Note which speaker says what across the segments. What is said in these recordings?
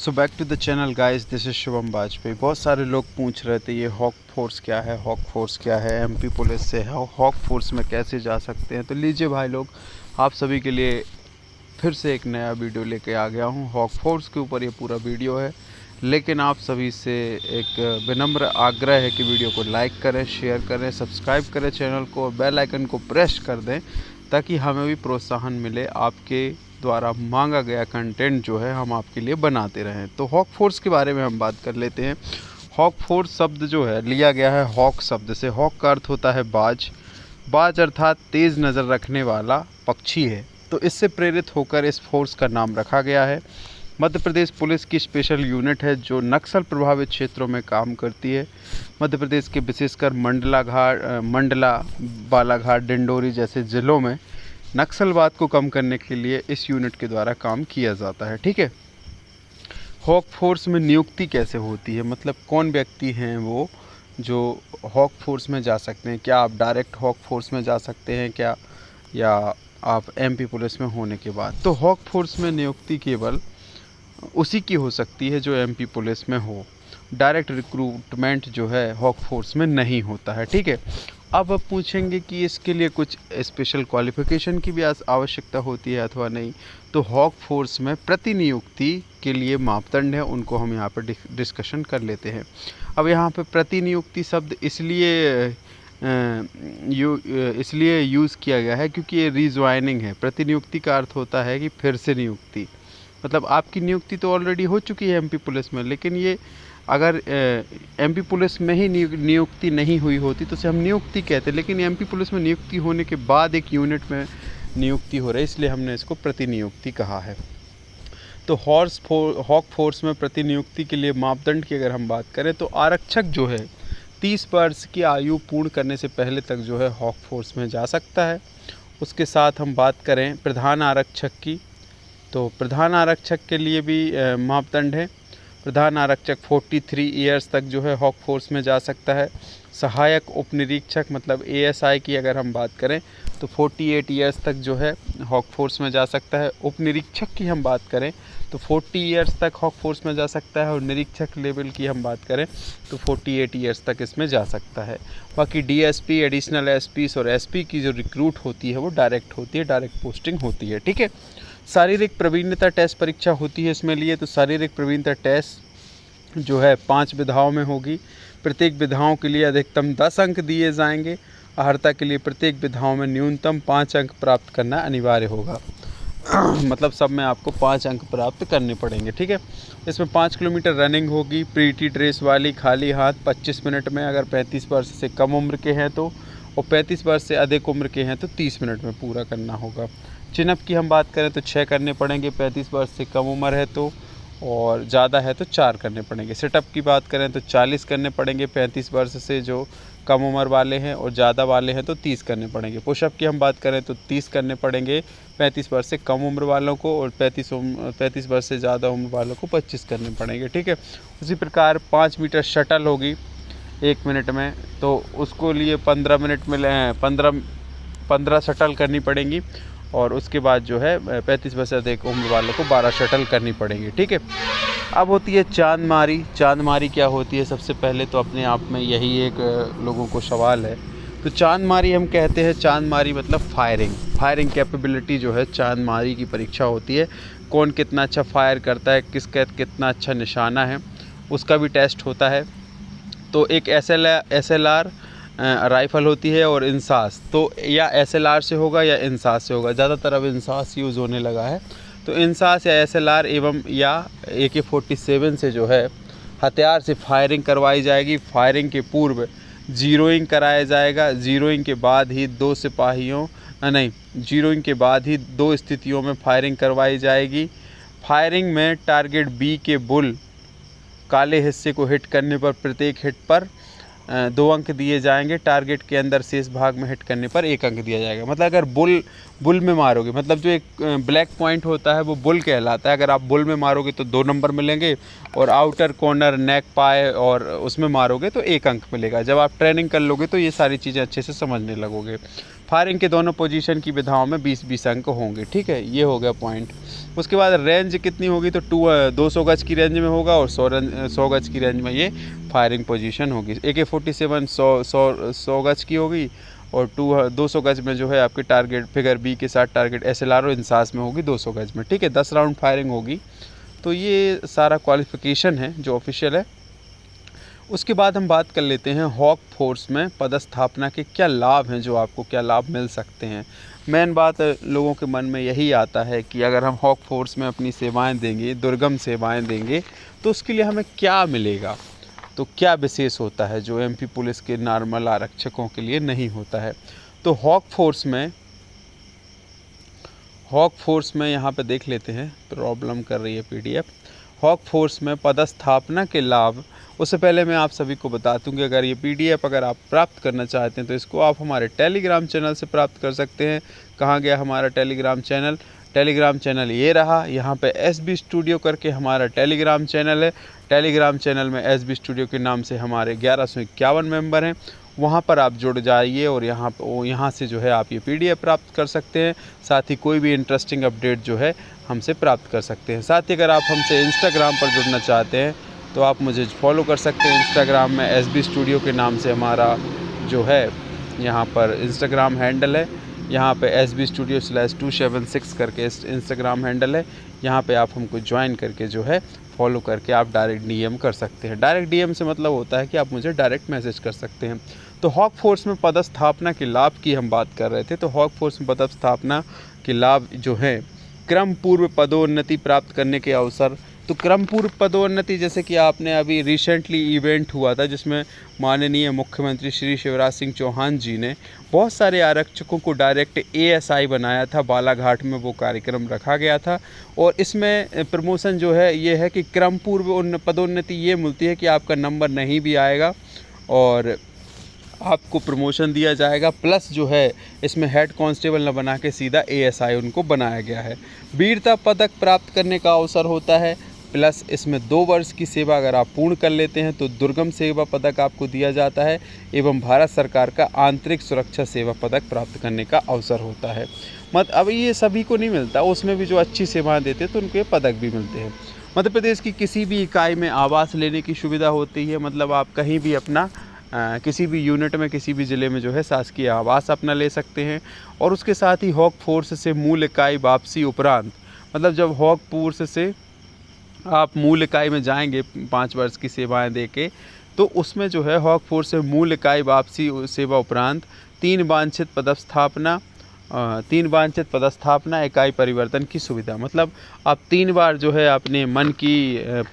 Speaker 1: So back to the channel guys, this is Shubham Vajpayee. बहुत सारे लोग पूछ रहे थे ये हॉक फोर्स क्या है, हॉक फोर्स क्या है, एमपी पुलिस से हॉक फोर्स में कैसे जा सकते हैं। तो लीजिए भाई लोग, आप सभी के लिए फिर से एक नया वीडियो लेके आ गया हूँ। हॉक फोर्स के ऊपर ये पूरा वीडियो है, लेकिन आप सभी से एक विनम्र आग्रह है कि वीडियो को लाइक करें, शेयर करें, सब्सक्राइब करें चैनल को और बेल आइकन को प्रेस कर दें ताकि हमें भी प्रोत्साहन मिले। आपके द्वारा मांगा गया कंटेंट जो है हम आपके लिए बनाते रहें। तो हॉक फोर्स के बारे में हम बात कर लेते हैं। हॉक फोर्स शब्द जो है लिया गया है हॉक शब्द से। हॉक का अर्थ होता है बाज। बाज अर्थात तेज़ नज़र रखने वाला पक्षी है। तो इससे प्रेरित होकर इस फोर्स का नाम रखा गया है। मध्य प्रदेश पुलिस की स्पेशल यूनिट है जो नक्सल प्रभावित क्षेत्रों में काम करती है। मध्य प्रदेश के विशेषकर मंडला, बालाघाट, डिंडोरी जैसे ज़िलों में नक्सलवाद को कम करने के लिए इस यूनिट के द्वारा काम किया जाता है। ठीक है। हॉक फोर्स में नियुक्ति कैसे होती है, मतलब कौन व्यक्ति हैं वो जो हॉक फोर्स में जा सकते हैं। क्या आप डायरेक्ट हॉक फोर्स में जा सकते हैं क्या, या आप एमपी पुलिस में होने के बाद। तो हॉक फोर्स में नियुक्ति केवल उसी की हो सकती है जो एमपी पुलिस में हो। डायरेक्ट रिक्रूटमेंट जो है हॉक फोर्स में नहीं होता है। ठीक है। अब पूछेंगे कि इसके लिए कुछ स्पेशल क्वालिफ़िकेशन की भी आवश्यकता होती है अथवा नहीं। तो हॉक फोर्स में प्रतिनियुक्ति के लिए मापदंड है, उनको हम यहाँ पर डिस्कशन कर लेते हैं। अब यहाँ पे प्रतिनियुक्ति शब्द इसलिए यूज़ किया गया है क्योंकि ये रिज्वाइनिंग है। प्रतिनियुक्ति का अर्थ होता है कि फिर से नियुक्ति, मतलब आपकी नियुक्ति तो ऑलरेडी हो चुकी है एमपी पुलिस में, लेकिन ये अगर एमपी पुलिस में ही नियुक्ति नहीं हुई होती तो उसे हम नियुक्ति कहते, लेकिन एमपी पुलिस में नियुक्ति होने के बाद एक यूनिट में नियुक्ति हो रही है, इसलिए हमने इसको प्रतिनियुक्ति कहा है। तो हॉक फोर्स में प्रतिनियुक्ति के लिए मापदंड की अगर हम बात करें तो आरक्षक जो है 30 वर्ष की आयु पूर्ण करने से पहले तक जो है हॉक फोर्स में जा सकता है। उसके साथ हम बात करें प्रधान आरक्षक की, तो प्रधान आरक्षक के लिए भी मापदंड है। प्रधान आरक्षक 43 ईयर्स तक जो है हॉक फोर्स में जा सकता है। सहायक उपनिरीक्षक मतलब एएसआई की अगर हम बात करें तो 48 ईयर्स तक जो है हॉक फोर्स में जा सकता है। उपनिरीक्षक की हम बात करें तो 40 ईयर्स तक हॉक फोर्स में जा सकता है, और निरीक्षक लेवल की हम बात करें तो 48 ईयर्स तक इसमें जा सकता है। बाकी डीएसपी, एडिशनल एसपीस और एसपी की जो रिक्रूट होती है वो डायरेक्ट होती है, डायरेक्ट पोस्टिंग होती है। ठीक है। शारीरिक प्रवीणता टेस्ट परीक्षा होती है इसमें लिए। तो शारीरिक प्रवीणता टेस्ट जो है 5 विधाओं में होगी। प्रत्येक विधाओं के लिए अधिकतम 10 अंक दिए जाएंगे। अर्हता के लिए प्रत्येक विधाओं में न्यूनतम 5 अंक प्राप्त करना अनिवार्य होगा। मतलब सब में आपको 5 अंक प्राप्त करने पड़ेंगे। ठीक है। इसमें 5 किलोमीटर रनिंग होगी, प्रीटी ड्रेस वाली, खाली हाथ 25 मिनट में अगर 35 वर्ष से कम उम्र के हैं तो, और 35 वर्ष से अधिक उम्र के हैं तो 30 मिनट में पूरा करना होगा। चिनअप की हम बात करें तो 6 करने पड़ेंगे 35 वर्ष से कम उम्र है तो, और ज़्यादा है तो 4 करने पड़ेंगे। सेटअप की बात करें तो 40 करने पड़ेंगे 35 वर्ष से जो कम उम्र वाले हैं, और ज़्यादा वाले हैं तो 30 करने पड़ेंगे। पुशअप की हम बात करें तो 30 करने पड़ेंगे 35 वर्ष से कम उम्र वालों को, और 35 वर्ष से ज़्यादा उम्र वालों को 25 करने पड़ेंगे। ठीक है। उसी प्रकार 5 मीटर शटल होगी 1 मिनट में, तो उसको लिए 15 मिनट में 15 शटल करनी पड़ेंगी, और उसके बाद जो है 35 वर्ष से अधिक उम्र वालों को 12 शटल करनी पड़ेंगी। ठीक है। अब होती है चांदमारी। चांदमारी क्या होती है, सबसे पहले तो अपने आप में यही एक लोगों को सवाल है। तो चांदमारी हम कहते हैं, चांदमारी मतलब फायरिंग कैपेबिलिटी जो है चांदमारी की परीक्षा होती है। कौन कितना अच्छा फायर करता है, किसका कितना अच्छा निशाना है, उसका भी टेस्ट होता है। तो एक SLR राइफ़ल होती है, और इंसास तो या SLR से होगा या इंसास से होगा। ज़्यादातर अब इंसास यूज़ होने लगा है। तो इंसास या SLR एवं या AK-47 से जो है हथियार से फायरिंग करवाई जाएगी। फायरिंग के पूर्व जीरोइंग कराया जाएगा। जीरोइंग के बाद ही जीरोइंग के बाद ही 2 स्थितियों में फायरिंग करवाई जाएगी। फायरिंग में टारगेट B के बुल काले हिस्से को हिट करने पर प्रत्येक हिट पर 2 अंक दिए जाएंगे। टारगेट के अंदर शेष भाग में हिट करने पर 1 अंक दिया जाएगा। मतलब अगर बुल में मारोगे, मतलब जो एक ब्लैक पॉइंट होता है वो बुल कहलाता है। अगर आप बुल में मारोगे तो 2 नंबर मिलेंगे, और आउटर कॉर्नर, नेक, पाए और उसमें मारोगे तो 1 अंक मिलेगा। जब आप ट्रेनिंग कर लोगे तो ये सारी चीज़ें अच्छे से समझने लगोगे। फायरिंग के दोनों पोजीशन की विधाओं में 20-20 अंक होंगे। ठीक है। ये हो गया पॉइंट। उसके बाद रेंज कितनी होगी तो 200 गज की रेंज में होगा और 100 गज की रेंज में ये फायरिंग पोजीशन होगी। AK-47 100 गज की होगी और 200 गज में जो है आपके टारगेट फिगर बी के साथ टारगेट SLR और इंसास में होगी 200 गज में, ठीक है। 10 राउंड फायरिंग होगी। तो ये सारा क्वालिफ़िकेशन है जो ऑफिशियल है। उसके बाद हम बात कर लेते हैं हॉक फोर्स में पदस्थापना के क्या लाभ हैं, जो आपको क्या लाभ मिल सकते हैं। मेन बात लोगों के मन में यही आता है कि अगर हम हॉक फोर्स में अपनी सेवाएं देंगे, दुर्गम सेवाएं देंगे, तो उसके लिए हमें क्या मिलेगा, तो क्या विशेष होता है जो MP पुलिस के नॉर्मल आरक्षकों के लिए नहीं होता है। तो हॉक फोर्स में यहाँ पे देख लेते हैं, प्रॉब्लम कर रही है PDF। हॉक फोर्स में पदस्थापना के लाभ, उससे पहले मैं आप सभी को बता दूं कि अगर ये PDF अगर आप प्राप्त करना चाहते हैं तो इसको आप हमारे टेलीग्राम चैनल से प्राप्त कर सकते हैं। कहाँ गया हमारा टेलीग्राम चैनल? टेलीग्राम चैनल ये रहा, यहाँ पे SB स्टूडियो करके हमारा टेलीग्राम चैनल है। टेलीग्राम चैनल में SB स्टूडियो के नाम से हमारे 1151 मेंबर हैं। वहाँ पर आप जुड़ जाइए और यहाँ से जो है आप ये PDF प्राप्त कर सकते हैं। साथ ही कोई भी इंटरेस्टिंग अपडेट जो है हमसे प्राप्त कर सकते हैं। साथ ही अगर आप हमसे इंस्टाग्राम पर जुड़ना चाहते हैं तो आप मुझे फॉलो कर सकते हैं। इंस्टाग्राम में SB स्टूडियो के नाम से हमारा जो है यहाँ पर इंस्टाग्राम हैंडल है। यहाँ पे SB Studio/276 करके इंस्टाग्राम हैंडल है। यहाँ पे आप हमको ज्वाइन करके जो है फॉलो करके आप डायरेक्ट DM कर सकते हैं। डायरेक्ट DM से मतलब होता है कि आप मुझे डायरेक्ट मैसेज कर सकते हैं। तो हॉक फोर्स में पदस्थापना के लाभ की हम बात कर रहे थे। तो हॉक फोर्स में पदस्थापना के लाभ जो हैं, क्रम पूर्व पदोन्नति प्राप्त करने के अवसर। तो क्रम पूर्व पदोन्नति, जैसे कि आपने अभी रिसेंटली इवेंट हुआ था जिसमें माननीय मुख्यमंत्री श्री शिवराज सिंह चौहान जी ने बहुत सारे आरक्षकों को डायरेक्ट ASI बनाया था। बालाघाट में वो कार्यक्रम रखा गया था और इसमें प्रमोशन जो है ये है कि क्रम पूर्व पदोन्नति ये मिलती है कि आपका नंबर नहीं भी आएगा और आपको प्रमोशन दिया जाएगा, प्लस जो है इसमें हेड कांस्टेबल न बना के सीधा ASI उनको बनाया गया है। वीरता पदक प्राप्त करने का अवसर होता है, प्लस इसमें 2 वर्ष की सेवा अगर आप पूर्ण कर लेते हैं तो दुर्गम सेवा पदक आपको दिया जाता है एवं भारत सरकार का आंतरिक सुरक्षा सेवा पदक प्राप्त करने का अवसर होता है। अब ये सभी को नहीं मिलता, उसमें भी जो अच्छी सेवाएं देते हैं तो उनको ये पदक भी मिलते हैं। मध्य प्रदेश की किसी भी इकाई में आवास लेने की सुविधा होती है, मतलब आप कहीं भी अपना किसी भी यूनिट में किसी भी ज़िले में जो है शासकीय आवास अपना ले सकते हैं। और उसके साथ ही हॉक फोर्स से मूल इकाई वापसी उपरांत, मतलब जब हॉक फोर्स से आप मूल इकाई में जाएंगे 5 वर्ष की सेवाएं देके, तो उसमें जो है हॉक फोर्स से मूल इकाई वापसी सेवा उपरांत 3 वांछित पदस्थापना इकाई परिवर्तन की सुविधा। मतलब आप 3 बार जो है अपने मन की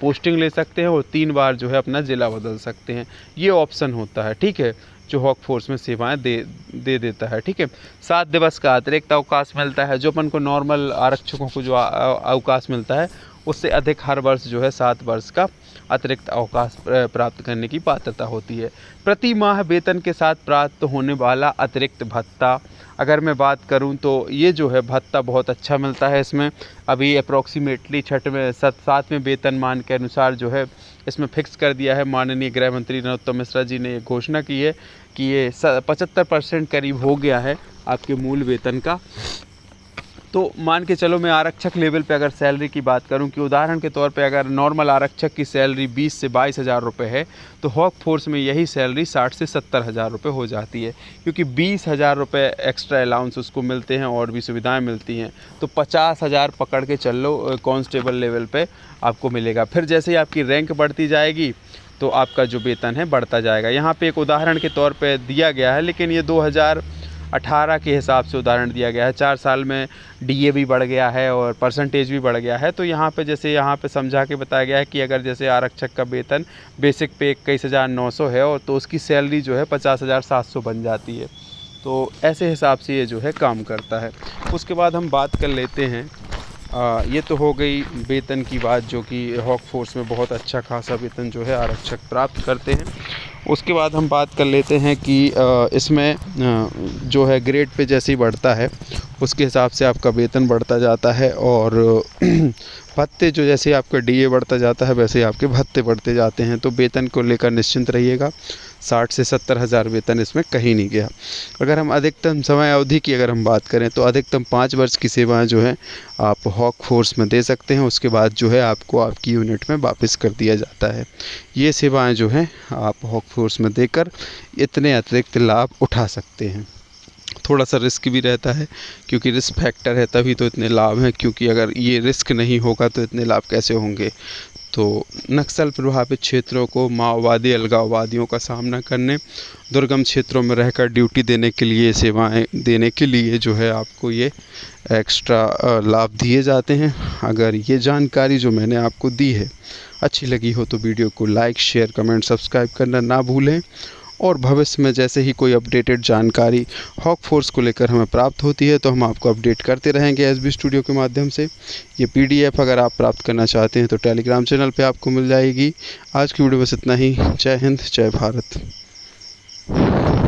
Speaker 1: पोस्टिंग ले सकते हैं और 3 बार जो है अपना ज़िला बदल सकते हैं। ये ऑप्शन होता है, ठीक है, जो हॉक फोर्स में सेवाएं दे देता है, ठीक है। 7 दिवस का अतिरिक्त अवकाश मिलता है, जो अपन को नॉर्मल आरक्षकों को जो अवकाश मिलता है उससे अधिक हर वर्ष जो है 7 वर्ष का अतिरिक्त अवकाश प्राप्त करने की पात्रता होती है। प्रति माह वेतन के साथ प्राप्त होने वाला अतिरिक्त भत्ता, अगर मैं बात करूं तो ये जो है भत्ता बहुत अच्छा मिलता है। इसमें अभी अप्रॉक्सीमेटली 7वें वेतनमान के अनुसार जो है इसमें फिक्स कर दिया है। माननीय गृह मंत्री नरोत्तम मिश्रा जी ने ये घोषणा की है कि ये 75% करीब हो गया है आपके मूल वेतन का। तो मान के चलो मैं आरक्षक लेवल पे अगर सैलरी की बात करूं कि उदाहरण के तौर पे अगर नॉर्मल आरक्षक की सैलरी 20 से 22 हज़ार रुपये है तो हॉक फोर्स में यही सैलरी 60 से 70 हज़ार रुपये हो जाती है, क्योंकि 20 हज़ार रुपये एक्स्ट्रा अलाउंस उसको मिलते हैं और भी सुविधाएं मिलती हैं। तो 50 हज़ार पकड़ के चल लो कांस्टेबल लेवल पे आपको मिलेगा। फिर जैसे ही आपकी रैंक बढ़ती जाएगी तो आपका जो वेतन है बढ़ता जाएगा। यहाँ पे एक उदाहरण के तौर पे दिया गया है, लेकिन ये 2018 के हिसाब से उदाहरण दिया गया है। 4 साल में DA भी बढ़ गया है और परसेंटेज भी बढ़ गया है। तो यहाँ पे जैसे यहाँ पे समझा के बताया गया है कि अगर जैसे आरक्षक का वेतन बेसिक पे 21,900 है और तो उसकी सैलरी जो है 50,700 बन जाती है। तो ऐसे हिसाब से ये जो है काम करता है। उसके बाद हम बात कर लेते हैं, ये तो हो गई वेतन की बात, जो कि हॉक फोर्स में बहुत अच्छा खासा वेतन जो है आरक्षक प्राप्त करते हैं। उसके बाद हम बात कर लेते हैं कि इसमें जो है ग्रेड पे जैसे ही बढ़ता है उसके हिसाब से आपका वेतन बढ़ता जाता है और भत्ते जो जैसे आपका DA बढ़ता जाता है वैसे आपके भत्ते बढ़ते जाते हैं। तो वेतन को लेकर निश्चिंत रहिएगा। 60 से 70 हज़ार वेतन इसमें कहीं नहीं गया। अगर हम अधिकतम समय अवधि की अगर हम बात करें तो अधिकतम 5 वर्ष की सेवाएं जो है आप हॉक फोर्स में दे सकते हैं। उसके बाद जो है आपको आपकी यूनिट में वापस कर दिया जाता है। ये सेवाएं जो हैं आप हॉक फोर्स में देकर इतने अतिरिक्त लाभ उठा सकते हैं। थोड़ा सा रिस्क भी रहता है, क्योंकि रिस्क फैक्टर है तभी तो इतने लाभ हैं, क्योंकि अगर ये रिस्क नहीं होगा तो इतने लाभ कैसे होंगे। तो नक्सल प्रभावित क्षेत्रों को माओवादी अलगाववादियों का सामना करने, दुर्गम क्षेत्रों में रहकर ड्यूटी देने के लिए, सेवाएं देने के लिए जो है आपको ये एक्स्ट्रा लाभ दिए जाते हैं। अगर ये जानकारी जो मैंने आपको दी है अच्छी लगी हो तो वीडियो को लाइक, शेयर, कमेंट, सब्सक्राइब करना ना भूलें। और भविष्य में जैसे ही कोई अपडेटेड जानकारी हॉक फोर्स को लेकर हमें प्राप्त होती है तो हम आपको अपडेट करते रहेंगे एसबी स्टूडियो के माध्यम से। ये पीडीएफ अगर आप प्राप्त करना चाहते हैं तो टेलीग्राम चैनल पे आपको मिल जाएगी। आज की वीडियो बस इतना ही। जय हिंद, जय भारत।